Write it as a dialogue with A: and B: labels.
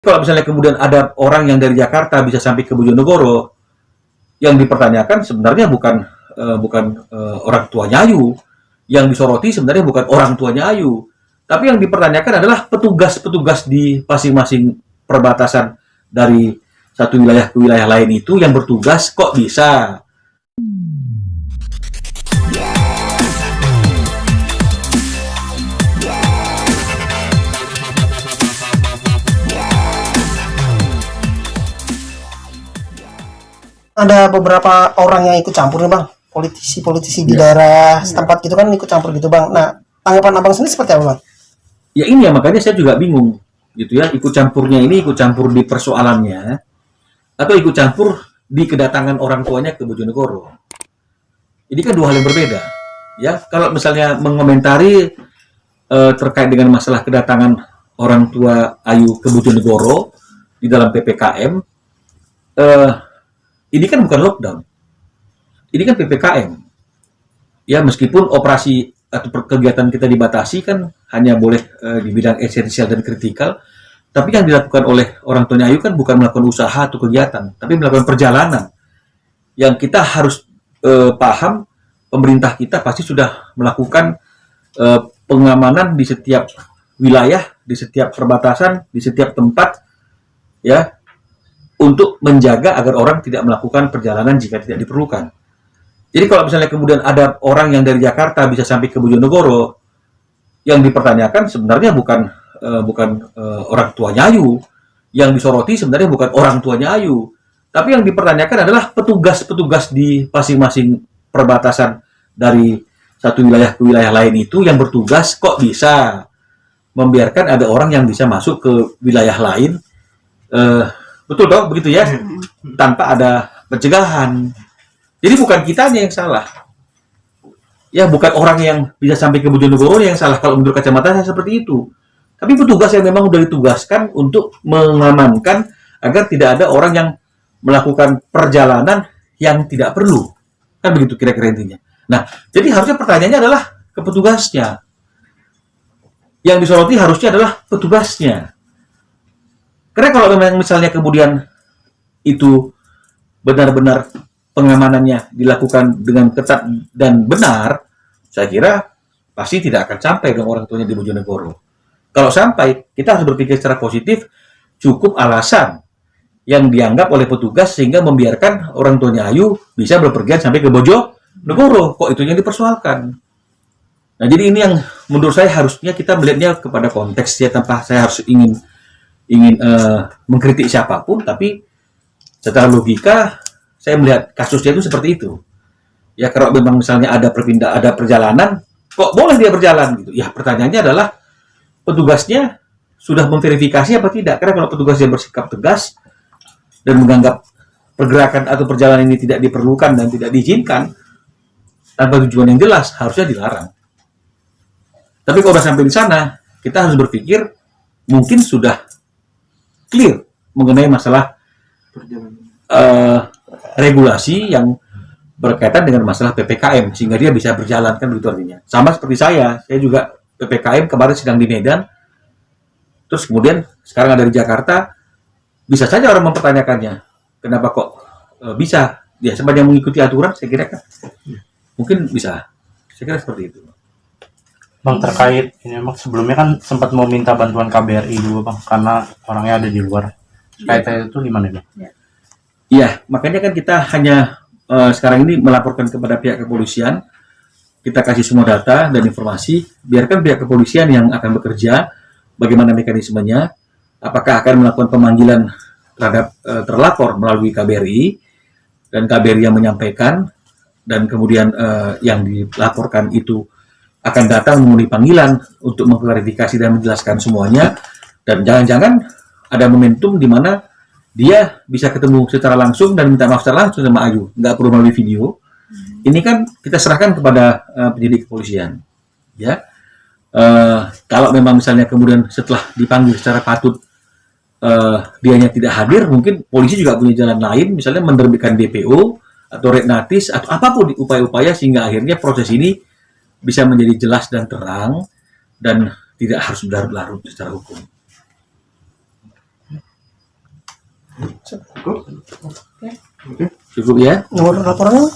A: Kalau misalnya kemudian ada orang yang dari Jakarta bisa sampai ke Bojonegoro, yang dipertanyakan sebenarnya bukan orang tuanya Ayu, yang disoroti sebenarnya bukan orang tuanya Ayu, tapi yang dipertanyakan adalah petugas-petugas di masing-masing perbatasan dari satu wilayah ke wilayah lain itu yang bertugas kok bisa.
B: Ada beberapa orang yang ikut campur nih bang, politisi-politisi di daerah setempat gitu kan ikut campur gitu bang. Nah, tanggapan abang sendiri seperti apa bang?
A: Ya ini ya, makanya saya juga bingung gitu ya, ikut campurnya ini ikut campur di persoalannya atau ikut campur di kedatangan orang tuanya ke Bojonegoro. Ini kan dua hal yang berbeda. Ya, kalau misalnya mengomentari terkait dengan masalah kedatangan orang tua Ayu ke Bojonegoro di dalam PPKM, eh, ini kan bukan lockdown, ini kan PPKM. Ya, meskipun operasi atau kegiatan kita dibatasi kan hanya boleh di bidang esensial dan kritikal, tapi yang dilakukan oleh orang tuanya Ayu kan bukan melakukan usaha atau kegiatan, tapi melakukan perjalanan. Yang kita harus paham, pemerintah kita pasti sudah melakukan pengamanan di setiap wilayah, di setiap perbatasan, di setiap tempat, ya, untuk menjaga agar orang tidak melakukan perjalanan jika tidak diperlukan. Jadi kalau misalnya kemudian ada orang yang dari Jakarta bisa sampai ke Bojonegoro, yang dipertanyakan sebenarnya bukan orang tuanya Ayu, yang disoroti sebenarnya bukan orang tuanya Ayu, tapi yang dipertanyakan adalah petugas-petugas di masing-masing perbatasan dari satu wilayah ke wilayah lain itu yang bertugas kok bisa membiarkan ada orang yang bisa masuk ke wilayah lain, betul dong begitu ya, tanpa ada pencegahan. Jadi bukan kitanya yang salah, ya, bukan orang yang bisa sampai ke Bojonegoro yang salah kalau menurut kacamata saya seperti itu, tapi petugas yang memang sudah ditugaskan untuk mengamankan agar tidak ada orang yang melakukan perjalanan yang tidak perlu, kan begitu kira-kira intinya. Nah, jadi harusnya pertanyaannya adalah ke petugasnya, yang disoroti harusnya adalah petugasnya. Karena kalau memang misalnya kemudian itu benar-benar pengamanannya dilakukan dengan ketat dan benar, saya kira pasti tidak akan sampai dong orang tuanya di Bojonegoro. Kalau sampai, kita harus berpikir secara positif, cukup alasan yang dianggap oleh petugas sehingga membiarkan orang tuanya Ayu bisa berpergian sampai ke Bojonegoro. Kok itu yang dipersoalkan? Nah, jadi ini yang menurut saya harusnya kita melihatnya kepada konteksnya tanpa saya harus ingin mengkritik siapapun, tapi secara logika saya melihat kasusnya itu seperti itu. Ya, kalau memang misalnya ada perjalanan, kok boleh dia berjalan gitu? Ya, pertanyaannya adalah petugasnya sudah memverifikasi apa tidak? Karena kalau petugasnya bersikap tegas dan menganggap pergerakan atau perjalanan ini tidak diperlukan dan tidak diizinkan tanpa tujuan yang jelas, harusnya dilarang. Tapi kalau sudah sampai di sana, kita harus berpikir mungkin sudah clear mengenai masalah regulasi yang berkaitan dengan masalah PPKM sehingga dia bisa berjalan, kan begitu artinya. Sama seperti saya juga PPKM kemarin sedang di Medan, terus kemudian sekarang ada di Jakarta, bisa saja orang mempertanyakannya, kenapa kok bisa? Ya, sepanjang mengikuti aturan, saya kira kan mungkin bisa. Saya kira seperti itu.
C: Bang, terkait ini emang sebelumnya kan sempat mau minta bantuan KBRI juga bang, karena orangnya ada di luar. Terkait itu gimana bang?
A: Iya, makanya kan kita hanya sekarang ini melaporkan kepada pihak kepolisian, kita kasih semua data dan informasi, biarkan pihak kepolisian yang akan bekerja, bagaimana mekanismenya, apakah akan melakukan pemanggilan terhadap terlapor melalui KBRI, dan KBRI yang menyampaikan, dan kemudian yang dilaporkan itu akan datang memenuhi panggilan untuk mengklarifikasi dan menjelaskan semuanya, dan jangan-jangan ada momentum di mana dia bisa ketemu secara langsung dan minta maaf secara langsung sama Ayu, nggak perlu melalui video. Ini kan kita serahkan kepada penyidik kepolisian, ya. Kalau memang misalnya kemudian setelah dipanggil secara patut dianya tidak hadir, mungkin polisi juga punya jalan lain, misalnya menerbitkan DPO atau red notice atau apapun upaya-upaya sehingga akhirnya proses ini bisa menjadi jelas dan terang dan tidak harus berlarut-larut secara hukum. Cukup ya.
B: Nomor laporannya